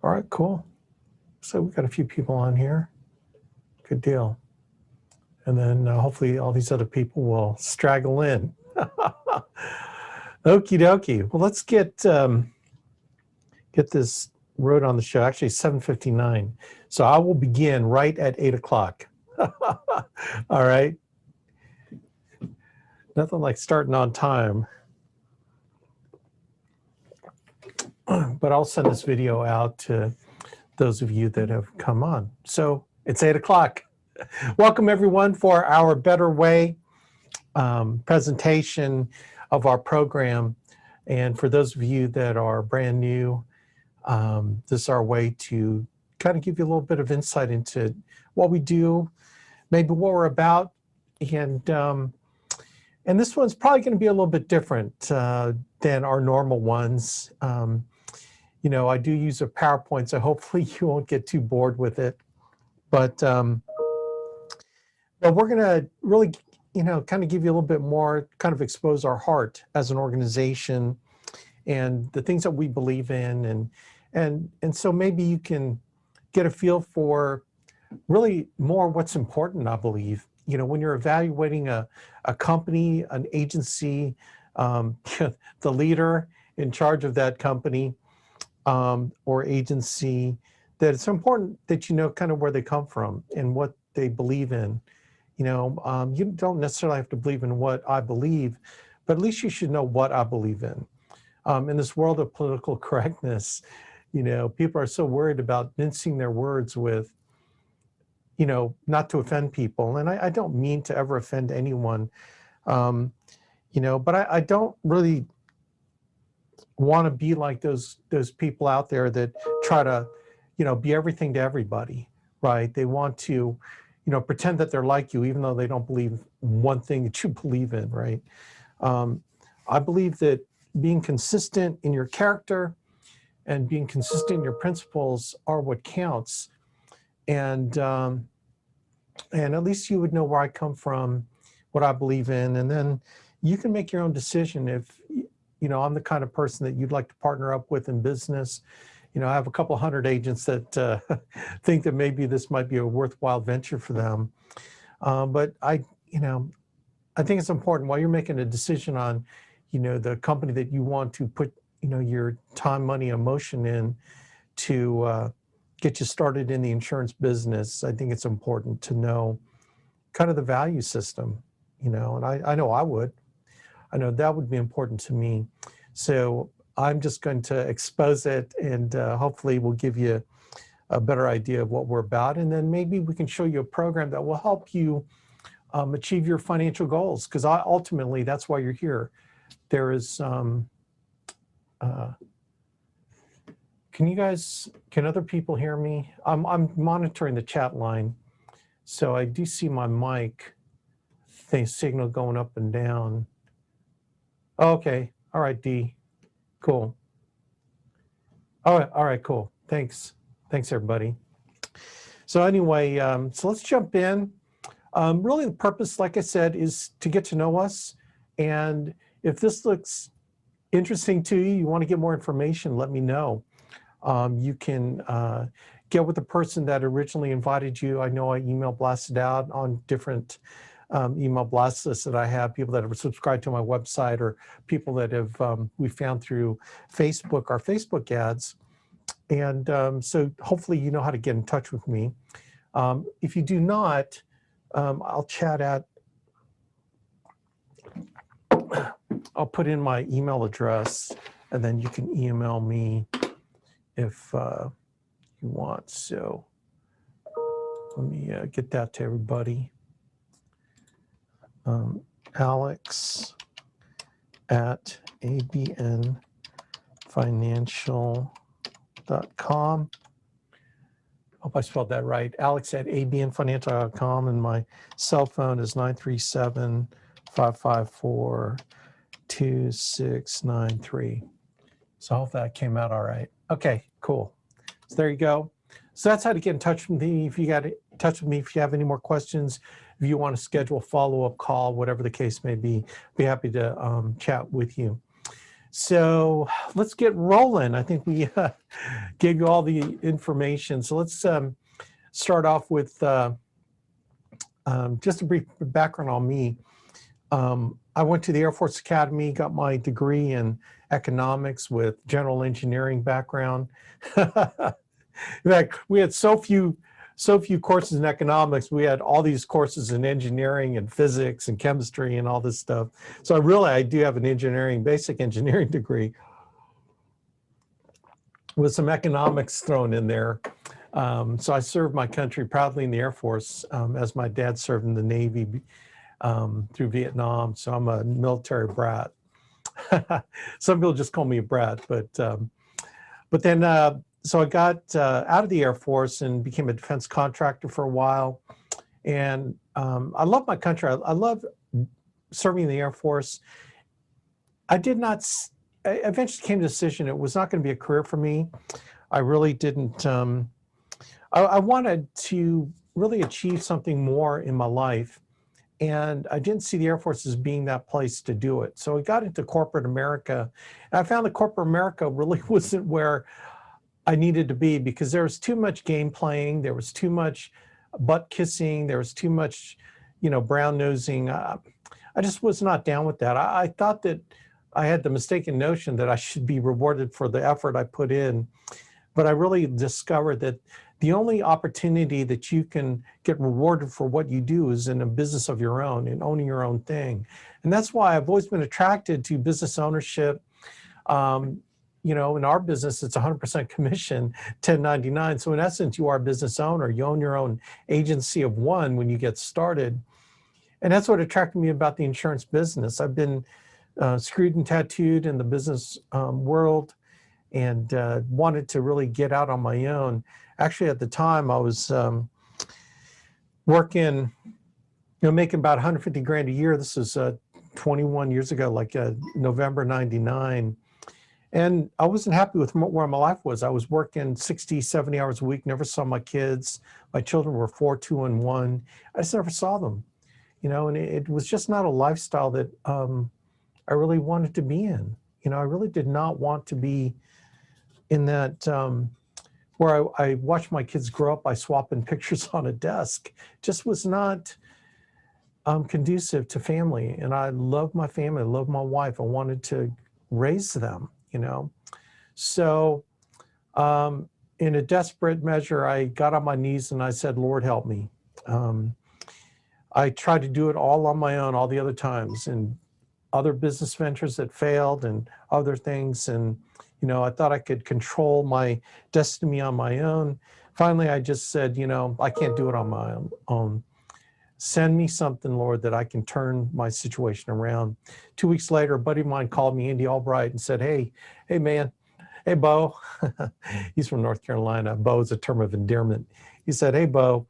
All right, cool. So we've got a few people on here. Good deal. And then hopefully all these other people will straggle in. Okie dokie. Well, let's get this road on the show. Actually, 7:59. So I will begin right at 8 o'clock. All right. Nothing like starting on time. But I'll send this video out to those of you that have come on. So it's 8 o'clock. Welcome everyone for our Better Way presentation of our program. And for those of you that are brand new, this is our way to kind of give you a little bit of insight into what we do, maybe what we're about. And this one's probably going to be a little bit different than our normal ones. You know, I do use a PowerPoint, so hopefully you won't get too bored with it. But we're going to really, you know, kind of give you a little bit more, kind of expose our heart as an organization and the things that we believe in. And so maybe you can get a feel for really more what's important, I believe. You know, when you're evaluating a company, an agency, the leader in charge of that company or agency, that it's important that you know kind of where they come from and what they believe in. You know, you don't necessarily have to believe in what I believe, but at least you should know what I believe in. In this world of political correctness, you know, people are so worried about mincing their words with, you know, not to offend people. And I don't mean to ever offend anyone, you know, but I don't really want to be like those people out there that try to, you know, be everything to everybody, right? They want to, you know, pretend that they're like you, even though they don't believe one thing that you believe in, right? I believe that being consistent in your character and being consistent in your principles are what counts. And at least you would know where I come from, what I believe in, and then you can make your own decision if, you know, I'm the kind of person that you'd like to partner up with in business. You know, I have a couple hundred agents that think that maybe this might be a worthwhile venture for them. But you know, I think it's important while you're making a decision on, you know, the company that you want to put, you know, your time, money, emotion in to get you started in the insurance business. I think it's important to know kind of the value system, you know, and I know I would. I know that would be important to me. So I'm just going to expose it and hopefully we'll give you a better idea of what we're about. And then maybe we can show you a program that will help you achieve your financial goals, because ultimately that's why you're here. There is, can other people hear me? I'm monitoring the chat line. So I do see my mic signal going up and down. Oh, okay. All right, D. Cool. All right, cool. Thanks, everybody. So anyway, so let's jump in. Really the purpose, like I said, is to get to know us. And if this looks interesting to you, you want to get more information, let me know. You can get with the person that originally invited you. I know I email blasted out on different email blast lists that I have, people that have subscribed to my website or people that have we found through Facebook, our Facebook ads. And so hopefully you know how to get in touch with me. If you do not, I'll put in my email address and then you can email me if you want. So let me get that to everybody. Alex at abnfinancial.com. Hope I spelled that right. Alex at abnfinancial.com, and my cell phone is 937-554-2693. So I hope that came out all right. Okay, cool. So there you go. So that's how to get in touch with me. If you got in touch with me, if you have any more questions, if you want to schedule a follow-up call, whatever the case may be happy to chat with you. So let's get rolling. I think we gave you all the information. So let's start off with just a brief background on me. I went to the Air Force Academy, got my degree in economics with general engineering background. In fact, we had so few courses in economics. We had all these courses in engineering and physics and chemistry and all this stuff. So I do have an basic engineering degree with some economics thrown in there. So I served my country proudly in the Air Force, as my dad served in the Navy through Vietnam. So I'm a military brat. Some people just call me a brat, but then so I got out of the Air Force and became a defense contractor for a while. And I love my country. I love serving in the Air Force. I eventually came to the decision it was not going to be a career for me. I really didn't. I wanted to really achieve something more in my life. And I didn't see the Air Force as being that place to do it. So I got into corporate America. And I found that corporate America really wasn't where I needed to be, because there was too much game playing. There was too much butt kissing. There was too much, brown nosing. I just was not down with that. I thought that I had the mistaken notion that I should be rewarded for the effort I put in. But I really discovered that the only opportunity that you can get rewarded for what you do is in a business of your own and owning your own thing. And that's why I've always been attracted to business ownership. In our business, it's 100% commission, 1099. So in essence, you are a business owner. You own your own agency of one when you get started. And that's what attracted me about the insurance business. I've been screwed and tattooed in the business world, and wanted to really get out on my own. Actually, at the time, I was working, making about 150 grand a year. This was 21 years ago, like November 99. And I wasn't happy with where my life was. I was working 60, 70 hours a week, never saw my kids. My children were 4, 2, and 1. I just never saw them, and it was just not a lifestyle that I really wanted to be in. I really did not want to be in that where I watched my kids grow up by swapping pictures on a desk. Just was not conducive to family. And I love my family, I love my wife. I wanted to raise them, So in a desperate measure, I got on my knees and I said, Lord, help me. I tried to do it all on my own all the other times, and other business ventures that failed and other things. And I thought I could control my destiny on my own. Finally, I just said, I can't do it on my own. Send me something, Lord, that I can turn my situation around. 2 weeks later, a buddy of mine called me, Andy Albright, and said, hey, man, hey, Bo. He's from North Carolina. Bo is a term of endearment. He said, hey, Bo,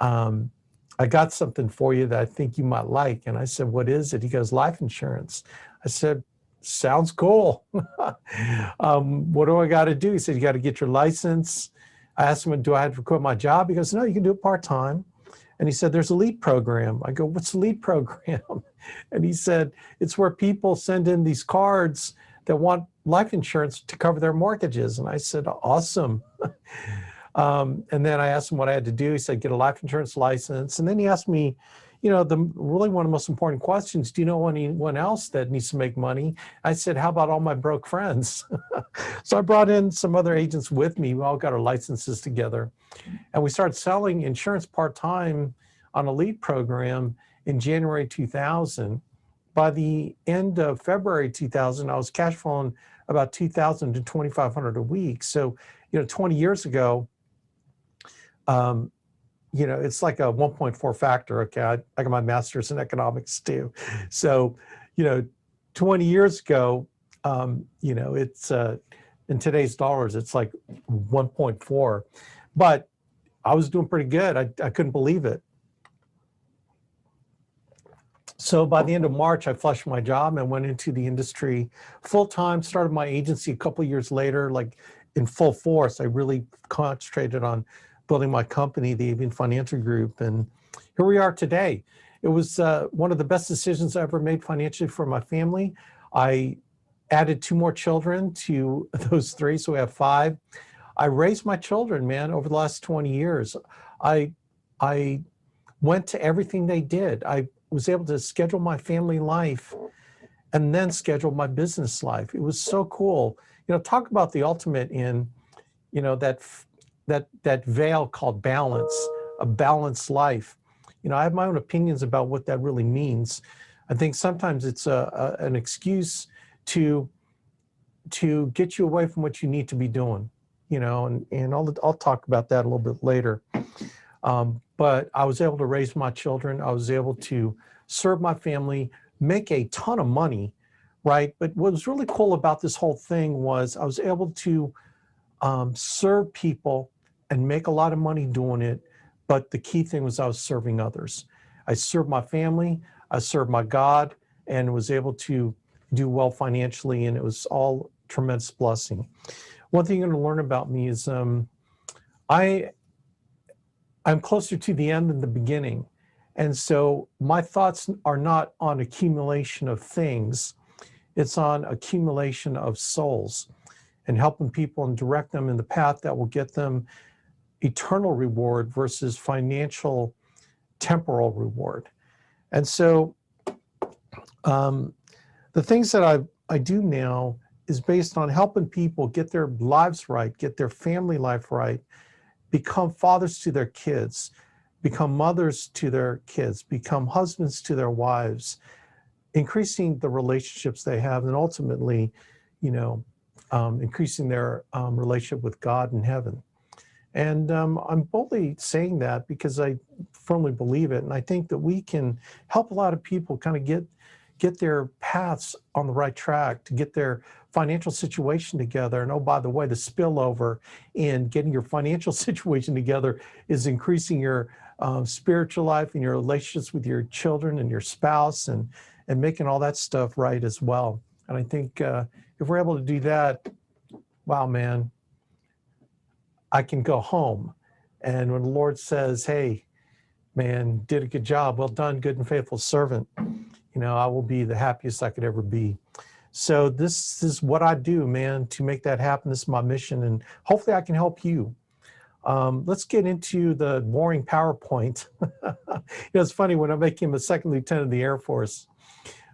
I got something for you that I think you might like. And I said, what is it? He goes, life insurance. I said, sounds cool. What do I got to do? He said, you got to get your license. I asked him, do I have to quit my job? He goes, no, you can do it part-time. And he said, there's a LEAD program. I go, what's the LEAD program? And he said, it's where people send in these cards that want life insurance to cover their mortgages. And I said, awesome. And then I asked him what I had to do. He said, get a life insurance license. And then he asked me, really one of the most important questions, do you know anyone else that needs to make money? I said, how about all my broke friends? So I brought in some other agents with me. We all got our licenses together. And we started selling insurance part-time on a LEAD program in January 2000. By the end of February 2000, I was cash flowing about $2,000 to $2,500 a week. So, 20 years ago, it's like a 1.4 factor. Okay, I got my master's in economics too. So, 20 years ago, it's in today's dollars, it's like 1.4. But I was doing pretty good. I couldn't believe it. So by the end of March, I flushed my job and went into the industry full-time, started my agency a couple of years later, like in full force. I really concentrated on building my company, the Abuyuan Financial Group, and here we are today. It was one of the best decisions I ever made financially for my family. I added 2 more children to those 3, so we have 5. I raised my children, man, over the last 20 years. I I went to everything they did. I was able to schedule my family life and then schedule my business life. It was so cool. Talk about the ultimate in, that veil called balance, a balanced life. I have my own opinions about what that really means. I think sometimes it's an excuse to get you away from what you need to be doing, and I'll talk about that a little bit later. But I was able to raise my children. I was able to serve my family, make a ton of money, right? But what was really cool about this whole thing was I was able to serve people and make a lot of money doing it. But the key thing was I was serving others. I served my family, I served my God, and was able to do well financially, and it was all tremendous blessing. One thing you're going to learn about me is I'm closer to the end than the beginning. And so my thoughts are not on accumulation of things, it's on accumulation of souls and helping people and direct them in the path that will get them eternal reward versus financial temporal reward. And so the things that I do now is based on helping people get their lives right, get their family life right, become fathers to their kids, become mothers to their kids, become husbands to their wives, increasing the relationships they have, and ultimately, increasing their relationship with God in heaven. And I'm boldly saying that because I firmly believe it, and I think that we can help a lot of people kind of get their paths on the right track, to get their financial situation together. And oh, by the way, the spillover in getting your financial situation together is increasing your spiritual life and your relationships with your children and your spouse, and making all that stuff right as well. And I think if we're able to do that, wow, man, I can go home. And when the Lord says, hey, man, did a good job, well done, good and faithful servant, I will be the happiest I could ever be. So this is what I do, man, to make that happen. This is my mission, and hopefully I can help you. Let's get into the boring PowerPoint. It's funny, when I became a second lieutenant of the Air Force,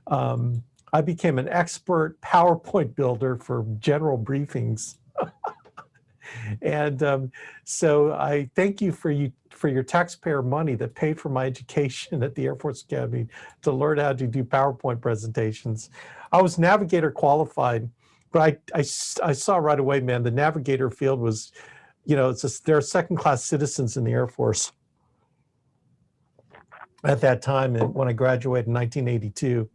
I became an expert PowerPoint builder for general briefings. And so I thank you for your taxpayer money that paid for my education at the Air Force Academy to learn how to do PowerPoint presentations. I was navigator qualified, but I saw right away, man, the navigator field was, there are second-class citizens in the Air Force at that time, and when I graduated in 1982.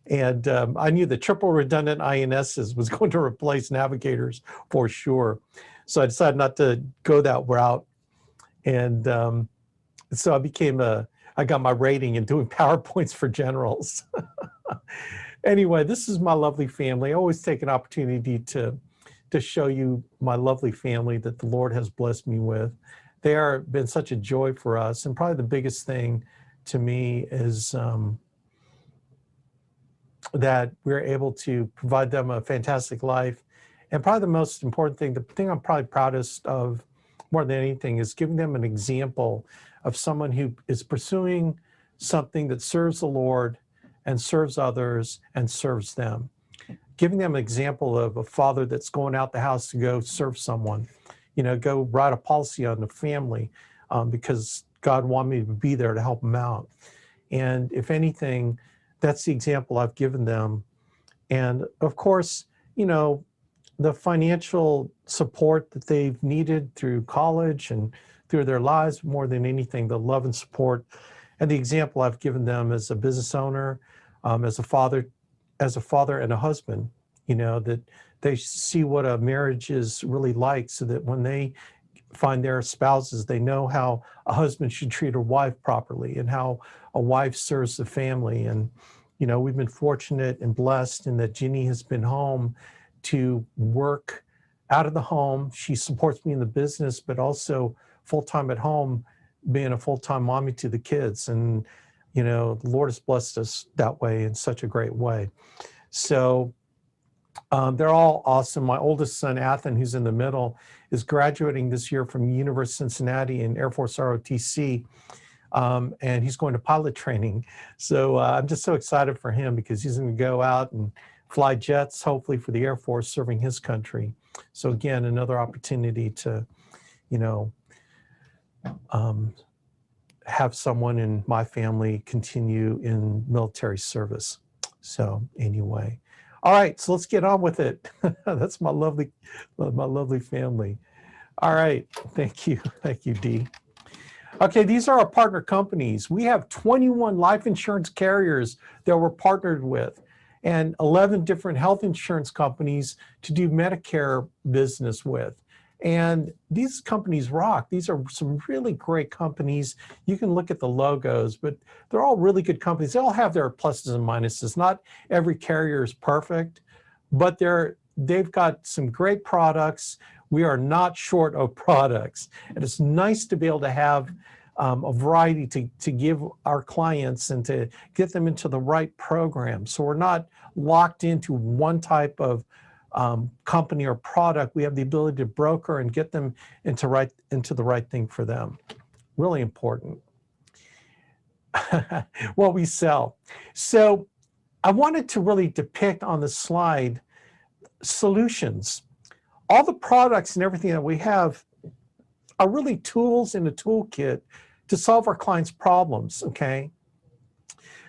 And I knew the triple redundant INSs was going to replace navigators for sure. So I decided not to go that route. And so I got my rating in doing PowerPoints for generals. Anyway, this is my lovely family. I always take an opportunity to show you my lovely family that the Lord has blessed me with. They are been such a joy for us. And probably the biggest thing to me is that we're able to provide them a fantastic life. And probably the most important thing, the thing I'm probably proudest of more than anything, is giving them an example of someone who is pursuing something that serves the Lord and serves others and serves them. Giving them an example of a father that's going out the house to go serve someone, go write a policy on the family because God wanted me to be there to help them out. And if anything, that's the example I've given them. And of course, the financial support that they've needed through college and through their lives, more than anything, the love and support and the example I've given them as a business owner, as a father and a husband, that they see what a marriage is really like, so that when they find their spouses, they know how a husband should treat a wife properly and how a wife serves the family. And, we've been fortunate and blessed in that Ginny has been home to work out of the home. She supports me in the business, but also full-time at home, being a full-time mommy to the kids. And, the Lord has blessed us that way in such a great way. So They're all awesome. My oldest son, Athen, who's in the middle, is graduating this year from University of Cincinnati in Air Force ROTC, and he's going to pilot training. So I'm just so excited for him because he's going to go out and fly jets, hopefully for the Air Force, serving his country. So again, another opportunity to, you know, have someone in my family continue in military service. So anyway, all right, so let's get on with it. That's my lovely family. All right, thank you, Dee. Okay, these are our partner companies. We have 21 life insurance carriers that we're partnered with, and 11 different health insurance companies to do Medicare business with. And these companies rock. These are some really great companies. You can look at the logos, but they're all really good companies. They all have their pluses and minuses. Not every carrier is perfect, but they've got some great products. We are not short of products. And it's nice to be able to have a variety to give our clients and to get them into the right program. So we're not locked into one type of company or product. We have the ability to broker and get them into the right thing for them. Really important. What we sell. So I wanted to really depict on the slide solutions. All the products and everything that we have are really tools in a toolkit to solve our clients' problems, okay?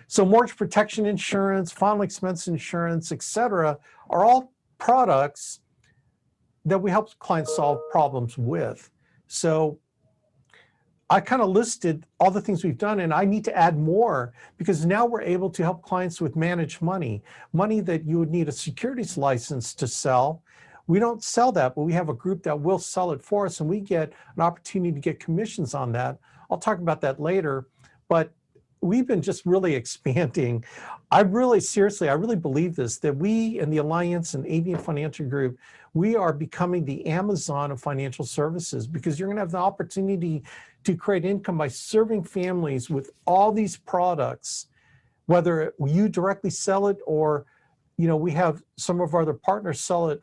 So mortgage protection insurance, final expense insurance, et cetera, are all products that we help clients solve problems with. So I kind of listed all the things we've done, and I need to add more because now we're able to help clients with managed money that you would need a securities license to sell. We don't sell that, but we have a group that will sell it for us, and we get an opportunity to get commissions on that. I'll talk about that later, but we've been just really expanding. I really believe this, that we in the Alliance and Abuyuan Financial Group, we are becoming the Amazon of financial services because you're going to have the opportunity to create income by serving families with all these products, whether you directly sell it or, you know, we have some of our other partners sell it,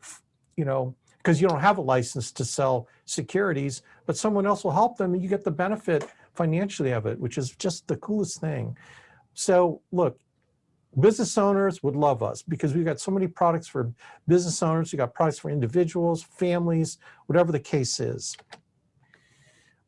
you know, because you don't have a license to sell securities, but someone else will help them and you get the benefit financially of it, which is just the coolest thing. So look, business owners would love us because we've got so many products for business owners. We got products for individuals, families, whatever the case is.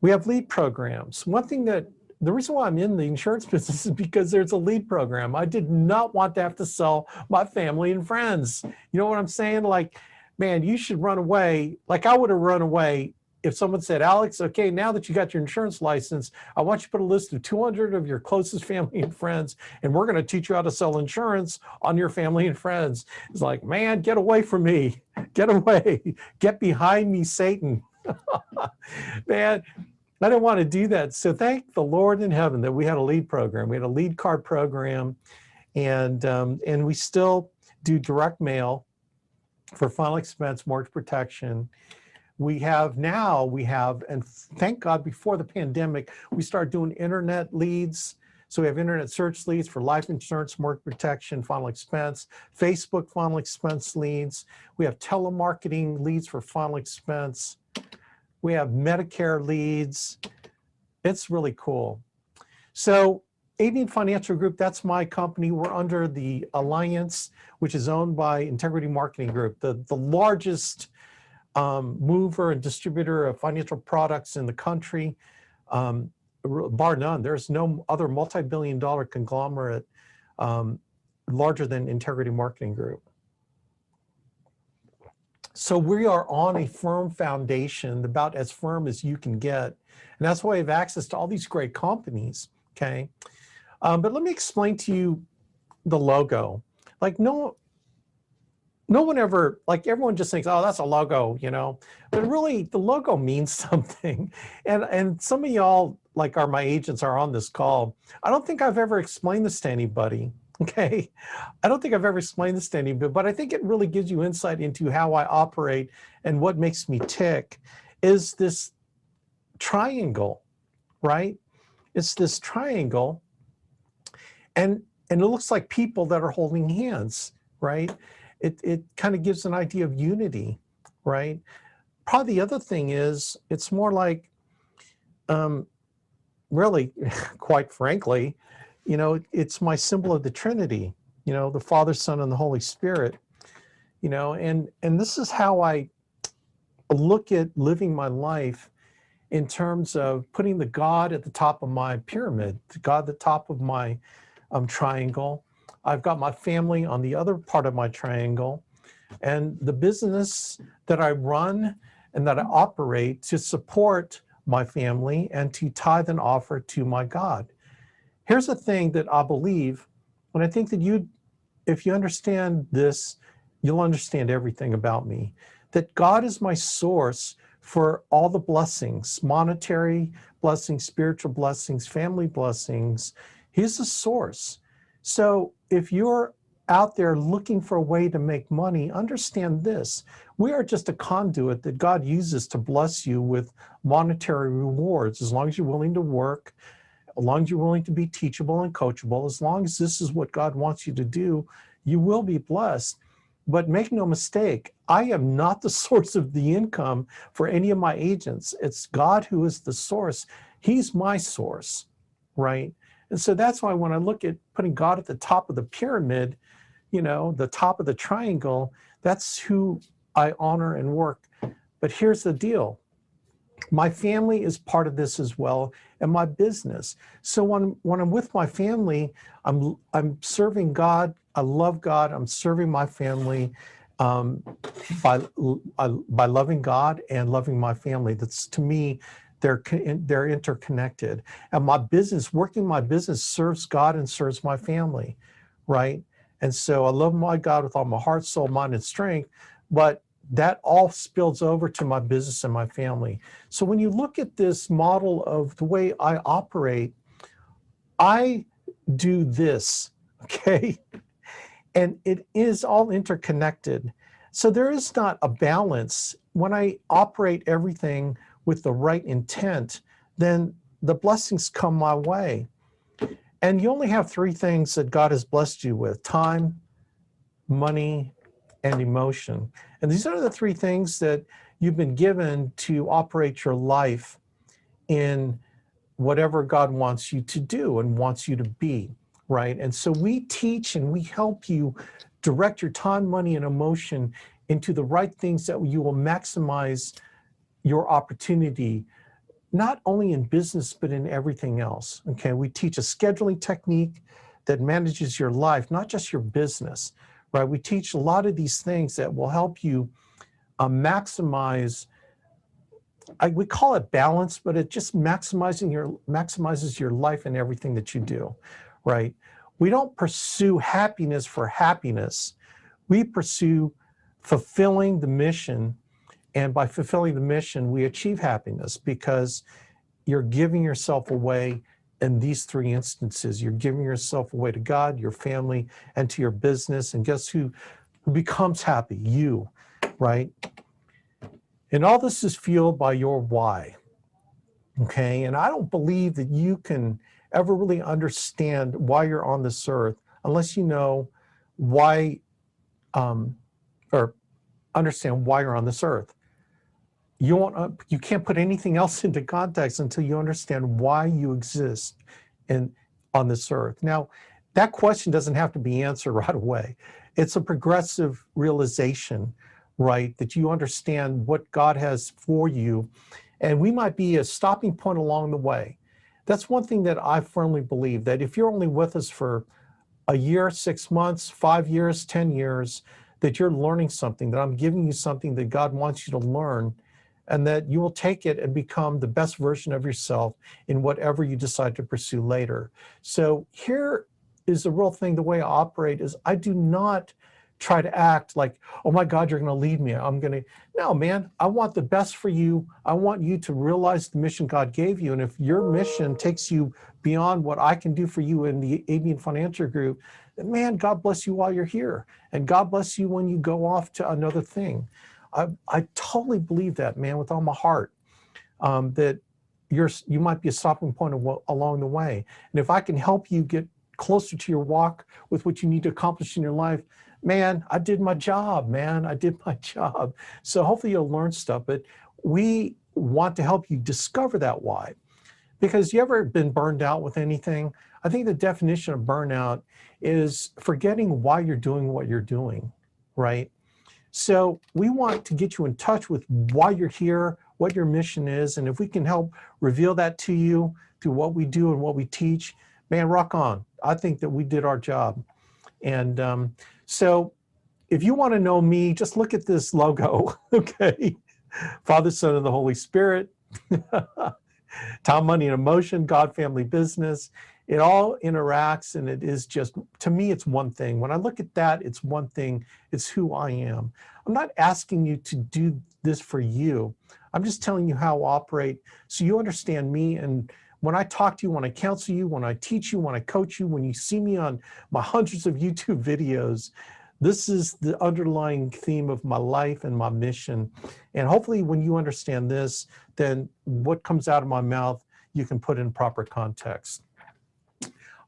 We have lead programs. The reason why I'm in the insurance business is because there's a lead program. I did not want to have to sell my family and friends. You know what I'm saying? Like, man, you should run away. Like I would have run away if someone said, Alex, okay, now that you got your insurance license, I want you to put a list of 200 of your closest family and friends, and we're going to teach you how to sell insurance on your family and friends. It's like, man, get away from me. Get away. Get behind me, Satan. Man, I didn't want to do that. So thank the Lord in heaven that we had a lead program. We had a lead card program, and we still do direct mail for final expense mortgage protection. We have, and thank God before the pandemic, we started doing internet leads. So we have internet search leads for life insurance, mortgage protection, final expense, Facebook final expense leads. We have telemarketing leads for final expense. We have Medicare leads. It's really cool. So Abuyuan Financial Group, that's my company. We're under the Alliance, which is owned by Integrity Marketing Group, the largest mover and distributor of financial products in the country, bar none. There's no other multi-billion-dollar conglomerate larger than Integrity Marketing Group. So we are on a firm foundation, about as firm as you can get. And that's why we have access to all these great companies, okay? But let me explain to you the logo. Like no one ever, like everyone just thinks, oh, that's a logo, you know, but really the logo means something. And some of y'all, like my agents are on this call. I don't think I've ever explained this to anybody, okay? I don't think I've ever explained this to anybody, but I think it really gives you insight into how I operate and what makes me tick is this triangle, right? It's this triangle and it looks like people that are holding hands, right? it kind of gives an idea of unity, right? Probably the other thing is it's more like, um, really, quite frankly, it's my symbol of the Trinity, the Father, Son, and the Holy Spirit, and this is how I look at living my life in terms of putting the God at the top of my pyramid, the God at the top of my triangle. I've got my family on the other part of my triangle, and the business that I run and that I operate to support my family and to tithe and offer to my God. Here's the thing that I believe, and I think that if you understand this, you'll understand everything about me, that God is my source for all the blessings, monetary blessings, spiritual blessings, family blessings. He's the source. So if you're out there looking for a way to make money, understand this. We are just a conduit that God uses to bless you with monetary rewards, as long as you're willing to work, as long as you're willing to be teachable and coachable, as long as this is what God wants you to do, you will be blessed. But make no mistake, I am not the source of the income for any of my agents. It's God who is the source. He's my source, right? And so that's why when I look at putting God at the top of the pyramid, the top of the triangle, that's who I honor and work. But here's the deal. My family is part of this as well, and my business. So when I'm with my family, I'm serving God. I love God. I'm serving my family um, by loving God and loving my family. That's, to me, they're interconnected. And working my business serves God and serves my family, right? And so I love my God with all my heart, soul, mind, and strength. But that all spills over to my business and my family. So when you look at this model of the way I operate, I do this, okay? And it is all interconnected. So there is not a balance. When I operate everything with the right intent, then the blessings come my way. And you only have three things that God has blessed you with: time, money, and emotion. And these are the three things that you've been given to operate your life in whatever God wants you to do and wants you to be, right? And so we teach and we help you direct your time, money, and emotion into the right things that you will maximize your opportunity, not only in business, but in everything else, okay? We teach a scheduling technique that manages your life, not just your business, right? We teach a lot of these things that will help you maximize, we call it balance, but it just maximizes your life and everything that you do, right? We don't pursue happiness for happiness. We pursue fulfilling the mission, and by fulfilling the mission, we achieve happiness because you're giving yourself away in these three instances. You're giving yourself away to God, your family, and to your business. And guess who becomes happy? You, right? And all this is fueled by your why, okay? And I don't believe that you can ever really understand why you're on this earth unless you know why, or understand why you're on this earth. You can't put anything else into context until you understand why you exist on this earth. Now, that question doesn't have to be answered right away. It's a progressive realization, right, that you understand what God has for you, and we might be a stopping point along the way. That's one thing that I firmly believe, that if you're only with us for a year, 6 months, 5 years, 10 years, that you're learning something, that I'm giving you something that God wants you to learn, and that you will take it and become the best version of yourself in whatever you decide to pursue later. So here is the real thing. The way I operate is I do not try to act like, oh my God, you're going to lead me. No, man, I want the best for you. I want you to realize the mission God gave you. And if your mission takes you beyond what I can do for you in the Abuyuan Financial Group, then man, God bless you while you're here. And God bless you when you go off to another thing. I totally believe that, man, with all my heart, that you might be a stopping point along the way. And if I can help you get closer to your walk with what you need to accomplish in your life, man, I did my job, man. I did my job. So hopefully you'll learn stuff, but we want to help you discover that why. Because you ever been burned out with anything? I think the definition of burnout is forgetting why you're doing what you're doing, right? So we want to get you in touch with why you're here, what your mission is, and if we can help reveal that to you through what we do and what we teach, man, rock on. I think that we did our job. And so if you want to know me, just look at this logo, okay? Father, Son, and the Holy Spirit. Time, Money, and Emotion, God, Family, Business. It all interacts, and it is just, to me, it's one thing. When I look at that, it's one thing. It's who I am. I'm not asking you to do this for you. I'm just telling you how I operate so you understand me. And when I talk to you, when I counsel you, when I teach you, when I coach you, when you see me on my hundreds of YouTube videos, this is the underlying theme of my life and my mission. And hopefully when you understand this, then what comes out of my mouth, you can put in proper context.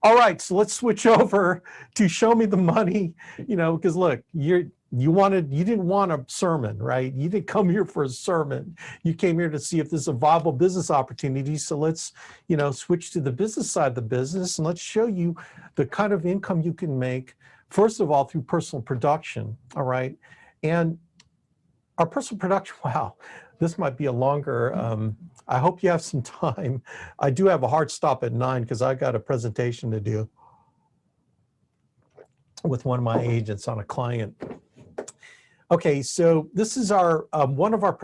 All right, so let's switch over to show me the money, because look, you didn't want a sermon, right? You didn't come here for a sermon. You came here to see if this is a viable business opportunity. So let's, switch to the business side of the business, and let's show you the kind of income you can make, first of all, through personal production, all right? And our personal production, wow, this might be a longer, I hope you have some time. I do have a hard stop at 9 because I got a presentation to do with one of my agents on a client. Okay, so this is our,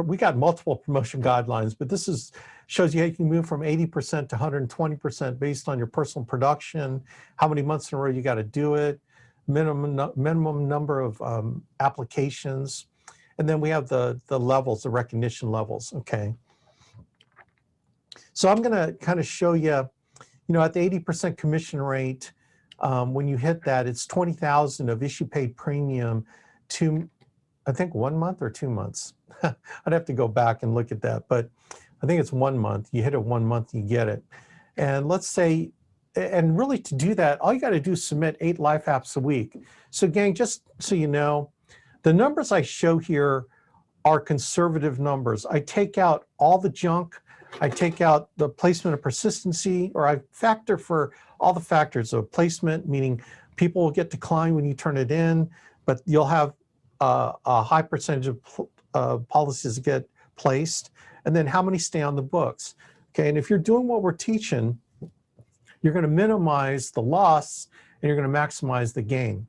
we got multiple promotion guidelines, but this shows you how you can move from 80% to 120% based on your personal production, how many months in a row you got to do it, minimum number of applications, and then we have the levels, the recognition levels, okay? So I'm gonna kind of show you, at the 80% commission rate, when you hit that, it's 20,000 of issue paid premium to, I think 1 month or 2 months. I'd have to go back and look at that, but I think it's 1 month. You hit it 1 month, you get it. And let's say, and really to do that, all you got to do is submit 8 life apps a week. So gang, just so you know, the numbers I show here are conservative numbers. I take out all the junk. I take out the placement of persistency, or I factor for all the factors of placement, meaning people will get declined when you turn it in, but you'll have a high percentage of policies get placed, and then how many stay on the books. Okay, and if you're doing what we're teaching, you're going to minimize the loss and you're going to maximize the gain.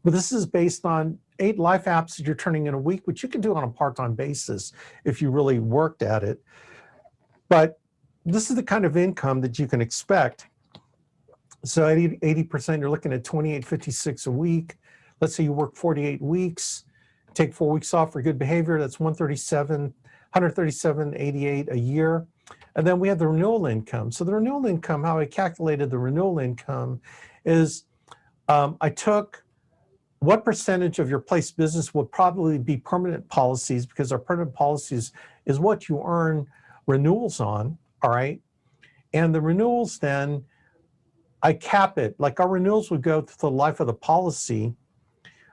But this is based on 8 life apps that you're turning in a week, which you can do on a part-time basis if you really worked at it. But this is the kind of income that you can expect. So 80%, you're looking at $28.56 a week. Let's say you work 48 weeks, take 4 weeks off for good behavior. That's $137.88 a year. And then we have the renewal income. So the renewal income, how I calculated the renewal income is I took what percentage of your placed business would probably be permanent policies, because our permanent policies is what you earn renewals on, all right? And the renewals then, I cap it, like our renewals would go through the life of the policy,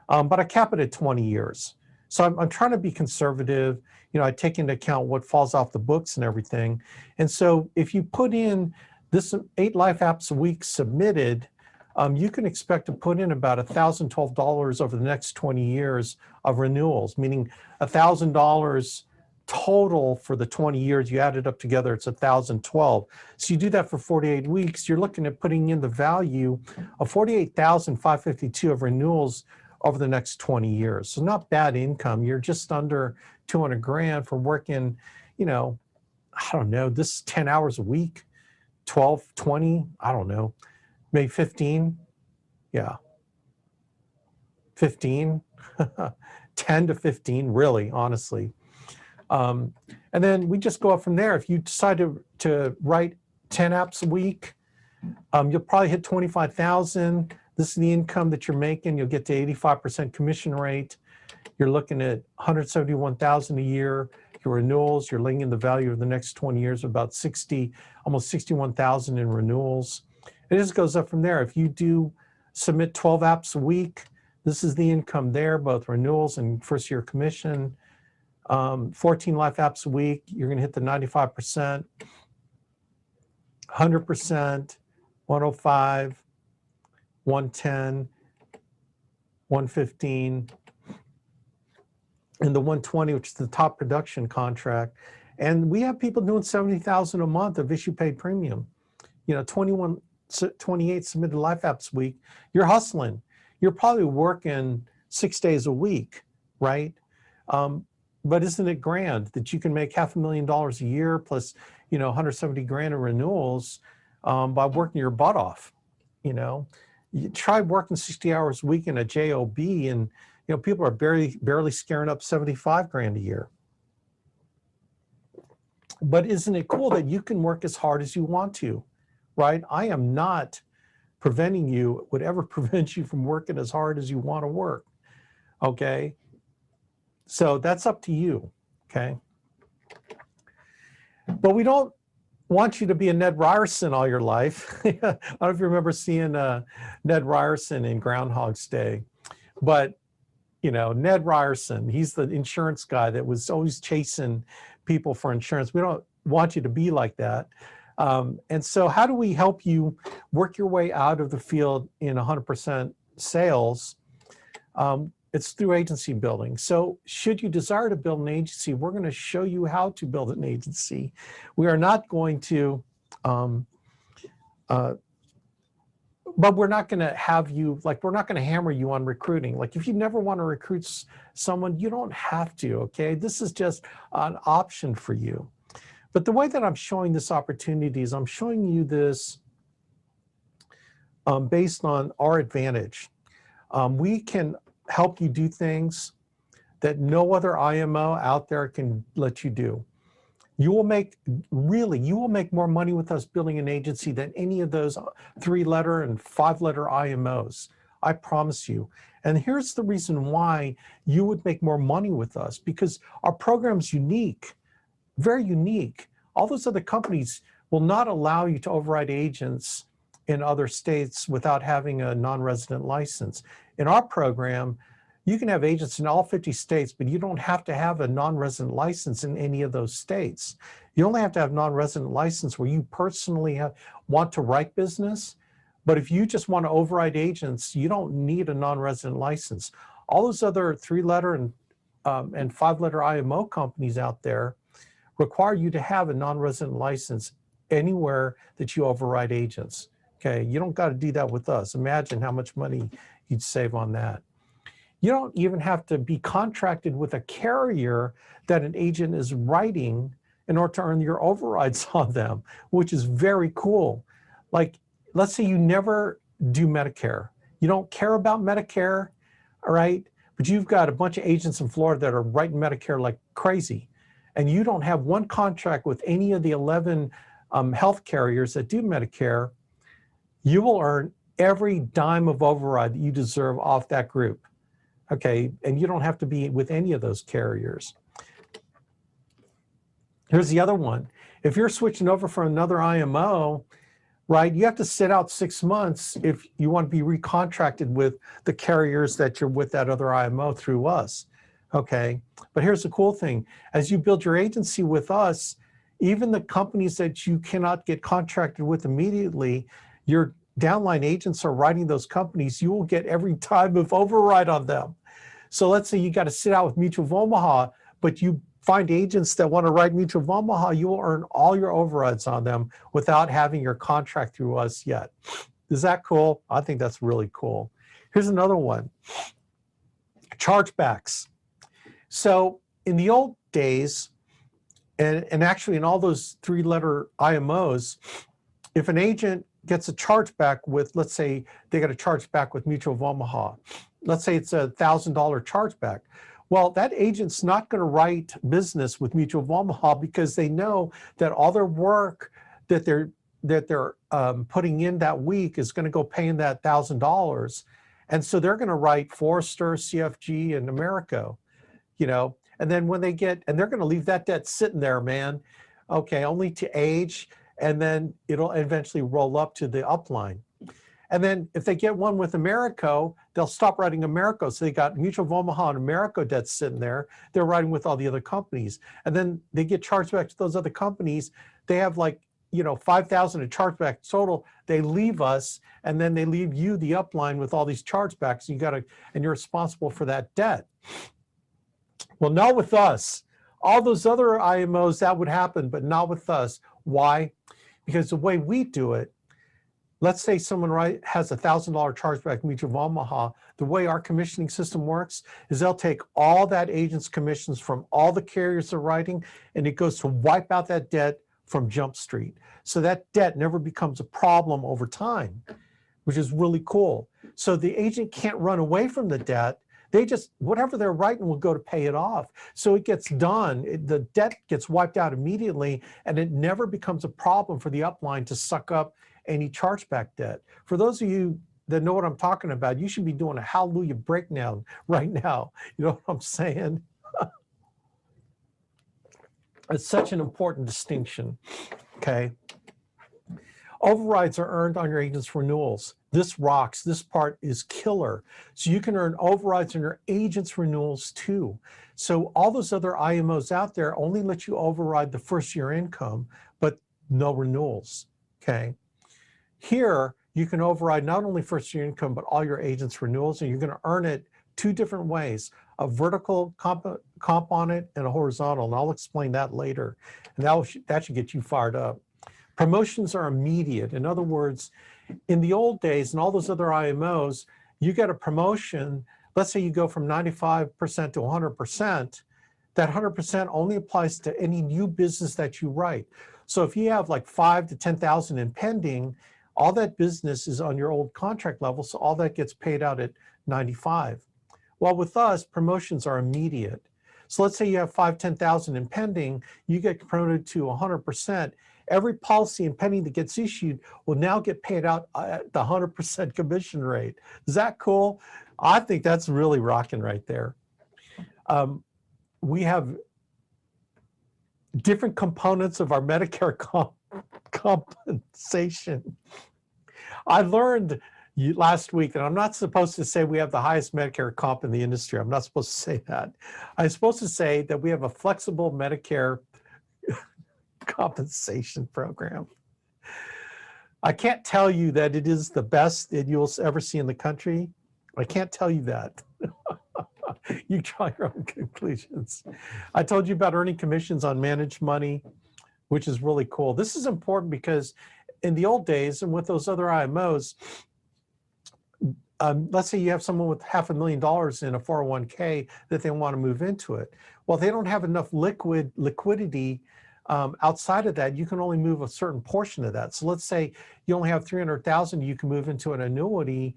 but I cap it at 20 years. So I'm trying to be conservative. I take into account what falls off the books and everything. And so if you put in this 8 life apps a week submitted, you can expect to put in about $1,012 over the next 20 years of renewals, meaning $1,000 total for the 20 years. You add it up together, it's $1,012. So you do that for 48 weeks, you're looking at putting in the value of $48,552 of renewals over the next 20 years. So not bad income. You're just under 200 grand for working, I don't know, this 10 hours a week, 12, 20, I don't know, maybe 15. Yeah. 15, 10 to 15, really, honestly. And then we just go up from there. If you decide to write 10 apps a week, you'll probably hit 25,000. This is the income that you're making. You'll get to 85% commission rate. You're looking at 171,000 a year. Your renewals, you're linking the value of the next 20 years of about 60, almost 61,000 in renewals. It just goes up from there. If you do submit 12 apps a week, This is the income there, both renewals and first year commission. 14 life apps a week, you're going to hit the 95%, 100%, 105, 110, 115, and the 120, which is the top production contract. And we have people doing 70,000 a month of issue paid premium. 28 submitted life apps a week. You're hustling. You're probably working 6 days a week, right? But isn't it grand that you can make $500,000 a year plus, 170 grand in renewals by working your butt off? You try working 60 hours a week in a job, and people are barely scaring up 75 grand a year. But isn't it cool that you can work as hard as you want to, right? I am not preventing you, whatever prevents you from working as hard as you want to work, okay? So that's up to you, okay? But we don't want you to be a Ned Ryerson all your life. I don't know if you remember seeing Ned Ryerson in Groundhog's Day, but Ned Ryerson, he's the insurance guy that was always chasing people for insurance. We don't want you to be like that. And so how do we help you work your way out of the field in 100% sales? It's through agency building. So should you desire to build an agency, we're going to show you how to build an agency. We are not going to, but we're not going to have you, we're not going to hammer you on recruiting. If you never want to recruit someone, you don't have to, okay? This is just an option for you. But the way that I'm showing this opportunity is I'm showing you this based on our advantage. We can help you do things that no other IMO out there can let you do. You will make more money with us building an agency than any of those 3-letter and 5-letter IMOs. I promise you. And here's the reason why you would make more money with us, because our program's unique, very unique. All those other companies will not allow you to override agents in other states without having a non-resident license. In our program, you can have agents in all 50 states, but you don't have to have a non-resident license in any of those states. You only have to have non-resident license where you personally want to write business. But if you just want to override agents, you don't need a non-resident license. All those other 3-letter and 5-letter IMO companies out there require you to have a non-resident license anywhere that you override agents. Okay, you don't got to do that with us. Imagine how much money you'd save on that. You don't even have to be contracted with a carrier that an agent is writing in order to earn your overrides on them, which is very cool. Let's say you never do Medicare. You don't care about Medicare, all right? But you've got a bunch of agents in Florida that are writing Medicare like crazy. And you don't have one contract with any of the 11 health carriers that do Medicare. You will earn every dime of override that you deserve off that group. Okay, and you don't have to be with any of those carriers. Here's the other one. If you're switching over from another IMO, right, you have to sit out 6 months if you want to be recontracted with the carriers that you're with that other IMO through us. Okay, but here's the cool thing. As you build your agency with us, even the companies that you cannot get contracted with immediately, your downline agents are writing those companies, you will get every time of override on them. So let's say you got to sit out with Mutual of Omaha, but you find agents that want to write Mutual of Omaha, you will earn all your overrides on them without having your contract through us yet. Is that cool? I think that's really cool. Here's another one. Chargebacks. So in the old days, and actually in all those 3-letter IMOs, if an agent gets a chargeback with, let's say they got a chargeback with Mutual of Omaha, let's say it's a $1,000 chargeback. Well, that agent's not going to write business with Mutual of Omaha because they know that all their work that they're putting in that week is going to go paying that $1,000, and so they're going to write Forrester, CFG, and Americo, and then when they get, and they're going to leave that debt sitting there, man. Okay, only to age, and then it'll eventually roll up to the upline. And then if they get one with Americo, they'll stop writing Americo. So they got Mutual of Omaha and Americo debts sitting there. They're writing with all the other companies. And then they get charged back to those other companies. They have like, 5,000 in chargeback total. They leave us, and then they leave you, the upline, with all these chargebacks. And you're responsible for that debt. Well, not with us. All those other IMOs, that would happen, but not with us. Why? Because the way we do it, let's say someone has a $1,000 chargeback Mutual of Omaha. The way our commissioning system works is they'll take all that agent's commissions from all the carriers they're writing, and it goes to wipe out that debt from Jump Street. So that debt never becomes a problem over time, which is really cool. So the agent can't run away from the debt. They just, whatever they're writing will go to pay it off. So it gets done. The debt gets wiped out immediately, and it never becomes a problem for the upline to suck up any chargeback debt. For those of you that know what I'm talking about, you should be doing a hallelujah breakdown right now. You know what I'm saying? It's such an important distinction, okay? Overrides are earned on your agent's renewals. This rocks. This part is killer. So you can earn overrides on your agent's renewals too. So all those other IMOs out there only let you override the first year income, but no renewals, okay? Here, you can override not only first year income, but all your agent's renewals, and you're going to earn it two different ways: a vertical comp on it and a horizontal, and I'll explain that later. And that should get you fired up. Promotions are immediate. In other words, in the old days and all those other IMOs, you get a promotion. Let's say you go from 95% to 100%. That 100% only applies to any new business that you write. So if you have like 5 to 10,000 in pending, all that business is on your old contract level, so all that gets paid out at 95. Well, with us, promotions are immediate. So let's say you have 5, 10,000 in pending, you get promoted to 100%. Every policy in pending that gets issued will now get paid out at the 100% commission rate. Is that cool? I think that's really rocking right there. We have different components of our Medicare compensation. I learned last week that I'm not supposed to say we have the highest Medicare comp in the industry. I'm not supposed to say that. I'm supposed to say that we have a flexible Medicare compensation program. I can't tell you that it is the best that you'll ever see in the country. I can't tell you that. You draw your own conclusions. I told you about earning commissions on managed money, which is really cool. This is important because in the old days and with those other IMOs, let's say you have someone with $500,000 in a 401k that they want to move into it. Well, they don't have enough liquidity outside of that. You can only move a certain portion of that. So let's say you only have 300,000 you can move into an annuity.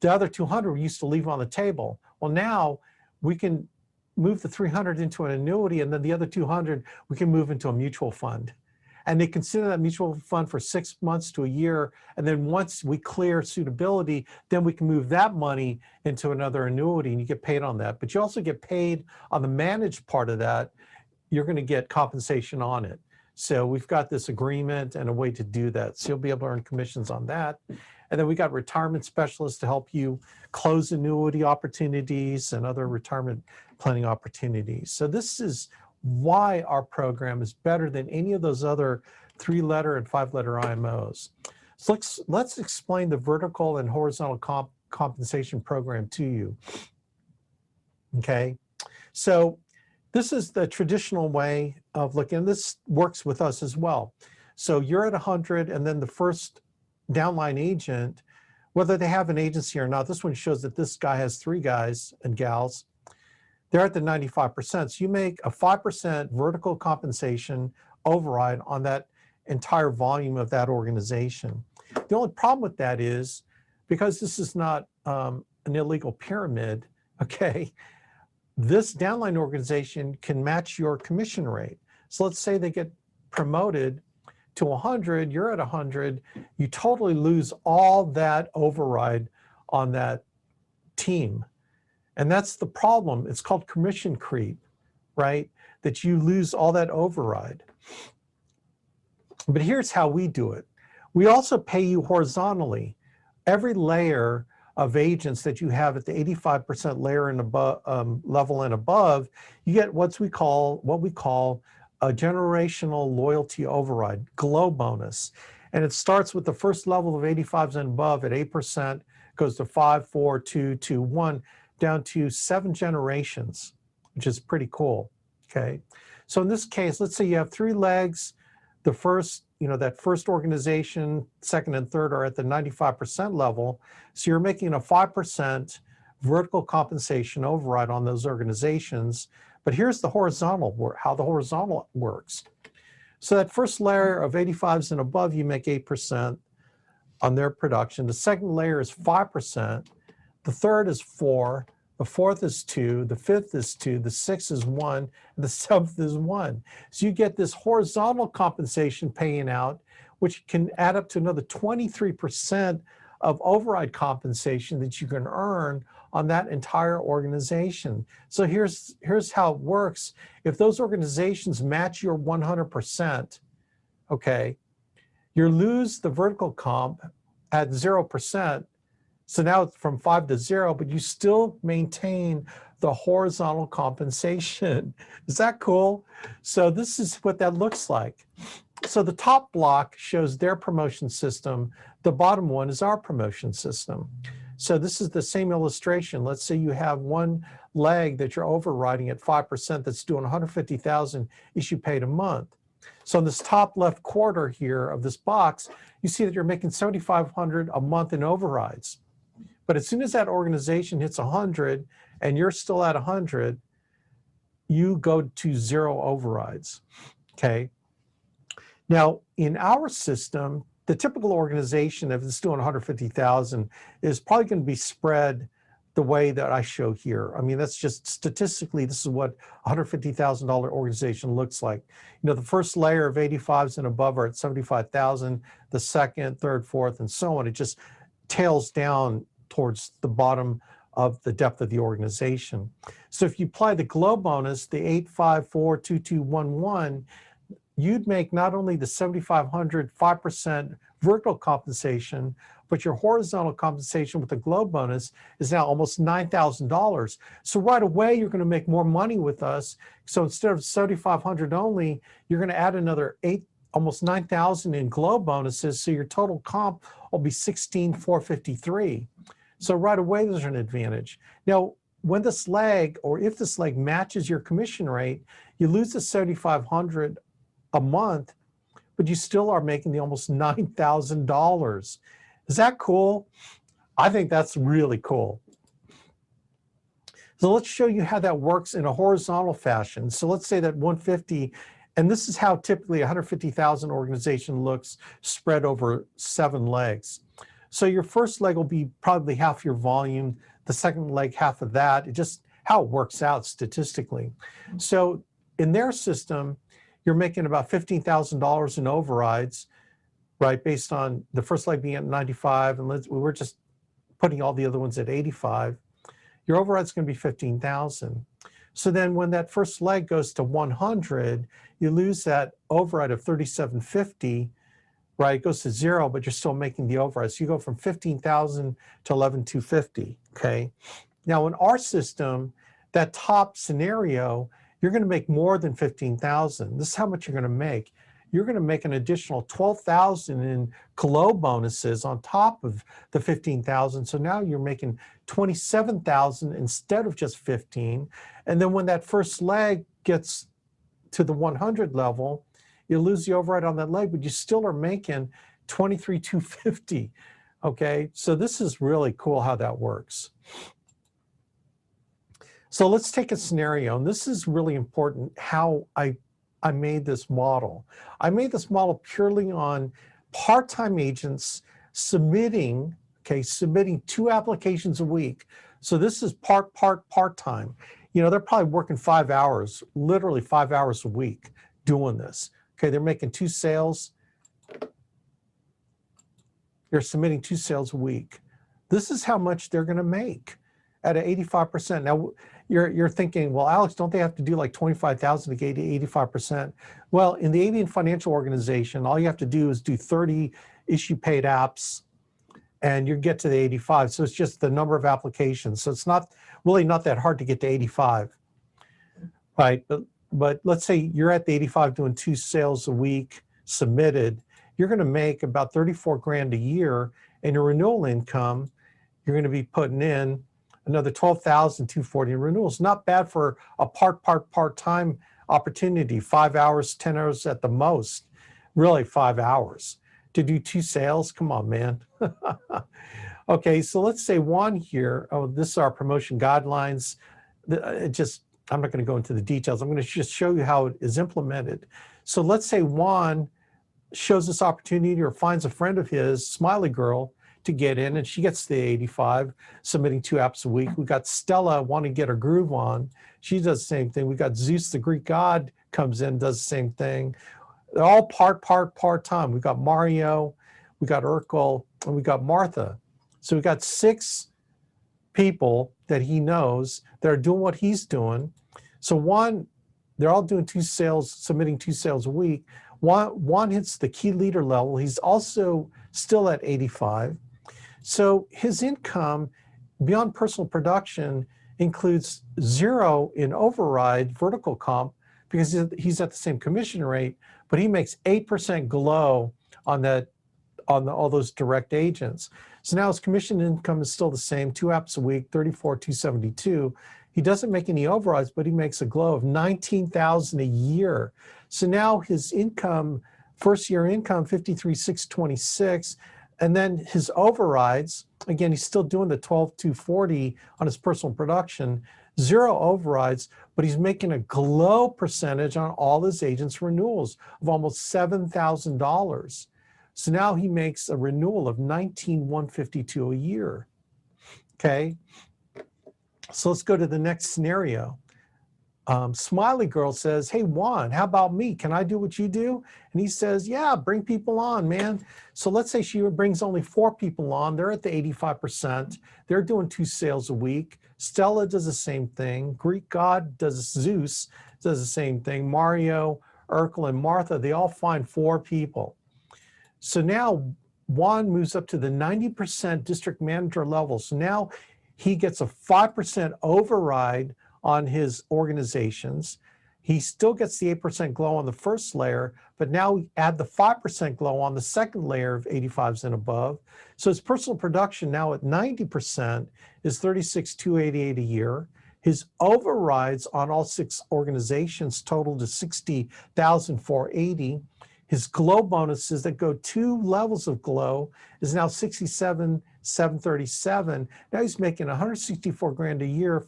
The other 200 we used to leave on the table. Well, now we can move the 300 into an annuity, and then the other 200 we can move into a mutual fund. And they consider that mutual fund for 6 months to a year. And then once we clear suitability, then we can move that money into another annuity, and you get paid on that. But you also get paid on the managed part of that. You're going to get compensation on it. So we've got this agreement and a way to do that. So you'll be able to earn commissions on that. And then we got retirement specialists to help you close annuity opportunities and other retirement planning opportunities. So this is why our program is better than any of those other 3-letter and 5-letter IMOs. So let's explain the vertical and horizontal compensation program to you. Okay, so this is the traditional way of looking, and this works with us as well. So you're at 100, and then the first downline agent, whether they have an agency or not, this one shows that this guy has 3 guys and gals. They're at the 95%. So you make a 5% vertical compensation override on that entire volume of that organization. The only problem with that is, because this is not an illegal pyramid, okay, this downline organization can match your commission rate. So let's say they get promoted to 100, you're at 100, you totally lose all that override on that team. And that's the problem. It's called commission creep, right? That you lose all that override. But here's how we do it. We also pay you horizontally. every layer of agents that you have at the 85% layer and above, level and above, you get what we call a generational loyalty override, glow bonus. And it starts with the first level of 85s and above at 8%, goes to 5, 4, 2, 2, 1, down to 7 generations, which is pretty cool, okay? So in this case, let's say you have 3 legs. The first, that first organization, second and third are at the 95% level. So you're making a 5% vertical compensation override on those organizations. But here's the horizontal, how the horizontal works. So that first layer of 85s and above, you make 8% on their production. The second layer is 5%. The third is 4. The fourth is 2. The fifth is 2. The sixth is 1. And the seventh is 1. So you get this horizontal compensation paying out, which can add up to another 23% of override compensation that you can earn on that entire organization. So here's how it works. If those organizations match your 100%, okay, you lose the vertical comp at 0%. So now it's from 5 to 0, but you still maintain the horizontal compensation. Is that cool? So this is what that looks like. So the top block shows their promotion system. The bottom one is our promotion system. So this is the same illustration. Let's say you have one leg that you're overriding at 5% that's doing 150,000 issue paid a month. So in this top left quarter here of this box, you see that you're making 7,500 a month in overrides. But as soon as that organization hits 100 and you're still at 100, you go to 0 overrides, okay? Now, in our system, the typical organization, if it's doing 150,000, is probably going to be spread the way that I show here. I mean, that's just statistically, this is what a $150,000 organization looks like. The first layer of 85s and above are at 75,000, the second, third, fourth, and so on. It just tails down towards the bottom of the depth of the organization. So if you apply the glow bonus, the 8, 5, 4, 2, 2, 1, 1, you'd make not only the 7,500 5% vertical compensation, but your horizontal compensation with the glow bonus is now almost $9,000. So right away, you're going to make more money with us. So instead of 7,500 only, you're going to add another almost 9,000 in glow bonuses. So your total comp will be 16,453. So right away, there's an advantage. Now, when this leg, or if this leg matches your commission rate, you lose the 7,500 a month, but you still are making the almost $9,000. Is that cool? I think that's really cool. So let's show you how that works in a horizontal fashion. So let's say that 150, and this is how typically a 150,000 organization looks spread over 7 legs. So your first leg will be probably half your volume, the second leg half of that. It just how it works out statistically. So in their system, you're making about $15,000 in overrides, right, based on the first leg being at 95, and we're just putting all the other ones at 85. Your override's going to be 15,000. So then when that first leg goes to 100, you lose that override of 3,750, right? It goes to 0, but you're still making the override. So you go from 15,000 to 11,250, okay? Now in our system, that top scenario, you're going to make more than 15,000. This is how much you're going to make. You're going to make an additional 12,000 in glow bonuses on top of the 15,000. So now you're making 27,000 instead of just 15. And then when that first leg gets to the 100 level, you lose the override on that leg, but you still are making 23,250. Okay, so this is really cool how that works. So let's take a scenario, and this is really important how I made this model. I made this model purely on part-time agents submitting 2 applications a week. So this is part-time. They're probably working 5 hours, literally 5 hours a week doing this. Okay, they're making 2 sales. They're submitting 2 sales a week. This is how much they're going to make at an 85%. Now, you're thinking, well, Alex, don't they have to do like 25,000 to get 85%? Well, in the Avian Financial Organization, all you have to do is do 30 issue paid apps, and you get to the 85. So it's just the number of applications. So it's not really not that hard to get to 85, right? But let's say you're at the 85 doing 2 sales a week submitted, you're going to make about 34 grand a year, and your renewal income, you're going to be putting in another 12,240 in renewals. Not bad for a part-time opportunity, 5 hours, 10 hours at the most, really 5 hours. To do 2 sales, come on, man. Okay, so let's say Juan here, oh, this is our promotion guidelines. I'm not going to go into the details. I'm going to just show you how it is implemented. So let's say Juan shows this opportunity or finds a friend of his, Smiley Girl, to get in, and she gets the 85, submitting 2 apps a week. We got Stella wanting to get her groove on. She does the same thing. We got Zeus, the Greek god, comes in, does the same thing. They're all part-time. We got Mario, we got Urkel, and we got Martha. So we got 6 people that he knows that are doing what he's doing. So one, they're all doing 2 sales, submitting 2 sales a week. One hits the key leader level. He's also still at 85. So his income beyond personal production includes 0 in override vertical comp because he's at the same commission rate, but he makes 8% glow on that, on all those direct agents. So now his commission income is still the same, 2 apps a week, 34,272. He doesn't make any overrides, but he makes a glow of 19,000 a year. So now his income, first year income, 53,626, and then his overrides, again, he's still doing the 12,240 on his personal production, 0 overrides, but he's making a glow percentage on all his agents' renewals of almost $7,000. So now he makes a renewal of 19,152 a year. Okay, so let's go to the next scenario. Smiley Girl says, hey, Juan, how about me? Can I do what you do? And he says, yeah, bring people on, man. So let's say she brings only 4 people on. They're at the 85%. They're doing 2 sales a week. Stella does the same thing. Greek god does, Zeus does the same thing. Mario, Urkel, and Martha, they all find 4 people. So now Juan moves up to the 90% district manager level. So now he gets a 5% override on his organizations. He still gets the 8% glow on the first layer, but now we add the 5% glow on the second layer of 85s and above. So his personal production now at 90% is 36,288 a year. His overrides on all 6 organizations total to 60,480. His glow bonuses that go 2 levels of glow is now 67,737. Now he's making 164 grand a year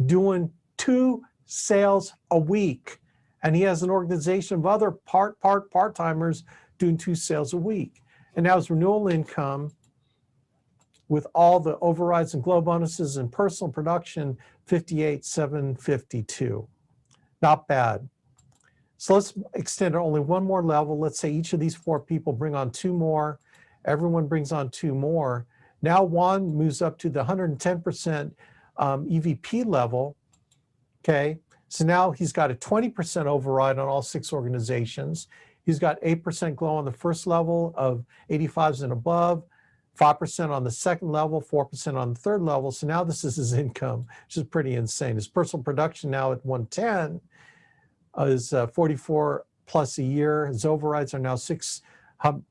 doing 2 sales a week. And he has an organization of other part-timers doing 2 sales a week. And now his renewal income with all the overrides and glow bonuses and personal production, 58,752. Not bad. So let's extend it only 1 more level. Let's say each of these 4 people bring on 2 more. Everyone brings on 2 more. Now Juan moves up to the 110% EVP level. Okay, so now he's got a 20% override on all 6 organizations. He's got 8% glow on the first level of 85s and above, 5% on the second level, 4% on the third level. So now this is his income, which is pretty insane. His personal production now at 110 is 44 plus a year. His overrides are now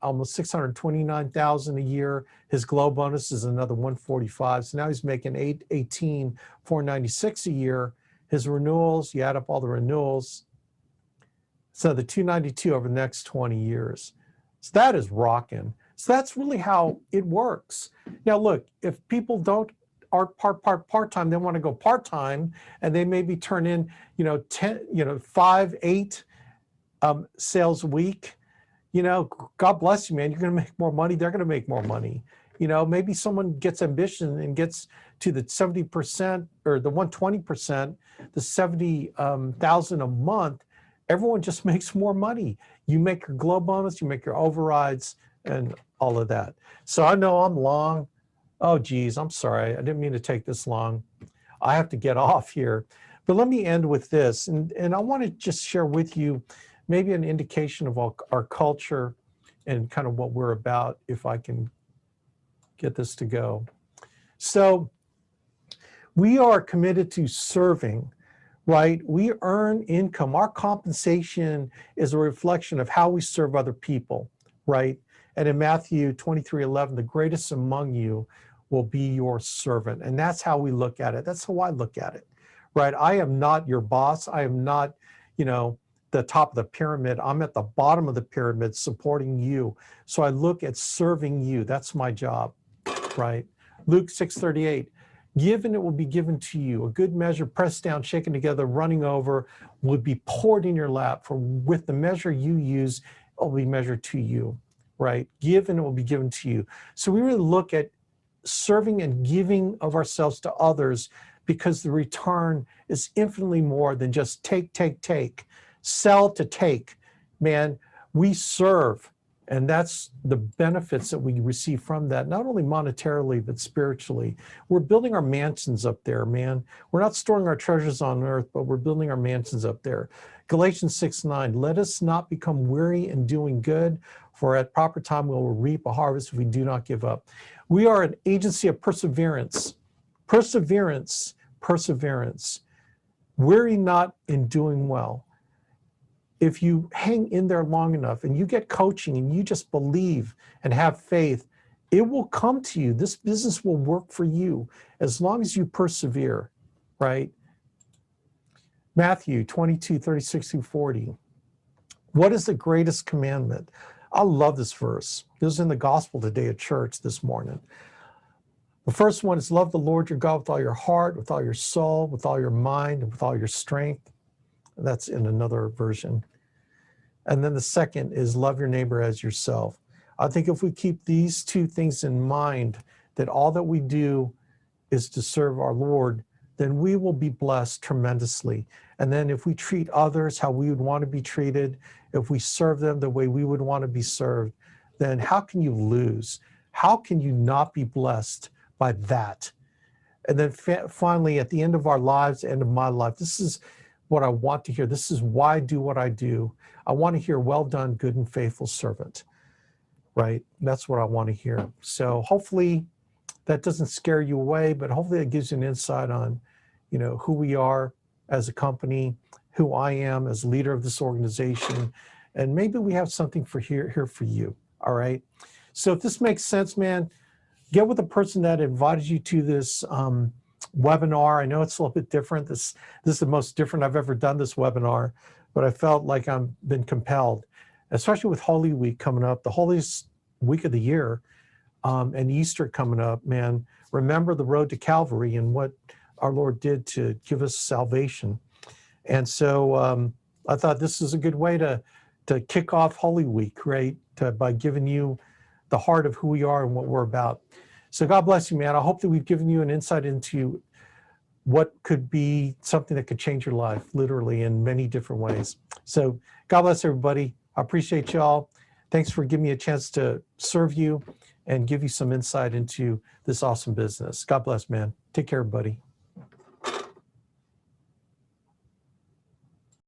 almost 629,000 a year. His glow bonus is another 145. So now he's making 18,496 a year. His renewals, you add up all the renewals, so the 292 over the next 20 years. So that is rocking. So that's really how it works. Now look, if people aren't part-time, they want to go part-time, and they maybe turn in, 5, 8 sales a week. God bless you, man. You're going to make more money. They're going to make more money. Maybe someone gets ambition and gets to the 70% or the 120%, the 70,000 a month. Everyone just makes more money. You make your glow bonus, you make your overrides, and all of that. So I know I'm long. Oh, geez, I'm sorry. I didn't mean to take this long. I have to get off here. But let me end with this. And I want to just share with you maybe an indication of our culture and kind of what we're about, if I can get this to go. So we are committed to serving, right? We earn income. Our compensation is a reflection of how we serve other people, right? And in Matthew 23:11, the greatest among you will be your servant. And that's how we look at it. That's how I look at it, right? I am not your boss. I am not, the top of the pyramid. I'm at the bottom of the pyramid supporting you. So I look at serving you. That's my job, right? Luke 6:38, give and it will be given to you. A good measure, pressed down, shaken together, running over, will be poured in your lap. For with the measure you use, it will be measured to you, right? Give and it will be given to you. So we really look at serving and giving of ourselves to others because the return is infinitely more than just take, sell to take. Man, we serve. And that's the benefits that we receive from that, not only monetarily, but spiritually. We're building our mansions up there, man. We're not storing our treasures on earth, but we're building our mansions up there. Galatians 6:9, let us not become weary in doing good, for at proper time we will reap a harvest if we do not give up. We are an agency of perseverance. Perseverance. Weary not in doing well. If you hang in there long enough and you get coaching and you just believe and have faith, it will come to you. This business will work for you as long as you persevere, right? Matthew 22:36-40. What is the greatest commandment? I love this verse. This is in the gospel today at church this morning. The first one is love the Lord your God with all your heart, with all your soul, with all your mind, and with all your strength. That's in another version. And then the second is love your neighbor as yourself. I think if we keep these two things in mind, that all that we do is to serve our Lord, then we will be blessed tremendously. And then if we treat others how we would want to be treated, if we serve them the way we would want to be served, then how can you lose? How can you not be blessed by that? And then finally, at the end of our lives, end of my life, this is what I want to hear. This is why I do what I do. I want to hear, well done, good and faithful servant, right? That's what I want to hear. So hopefully that doesn't scare you away, but hopefully it gives you an insight on, who we are as a company, who I am as leader of this organization, and maybe we have something here for you, all right? So if this makes sense, man, get with the person that invited you to this webinar. I know it's a little bit different. This is the most different I've ever done this webinar, but I felt like I've been compelled, especially with Holy Week coming up, the holiest week of the year, and Easter coming up, man. Remember the road to Calvary and what our Lord did to give us salvation. And so I thought this is a good way to kick off Holy Week, right? By giving you the heart of who we are and what we're about. So God bless you, man. I hope that we've given you an insight into what could be something that could change your life, literally, in many different ways. So God bless everybody. I appreciate y'all. Thanks for giving me a chance to serve you and give you some insight into this awesome business. God bless, man. Take care, everybody.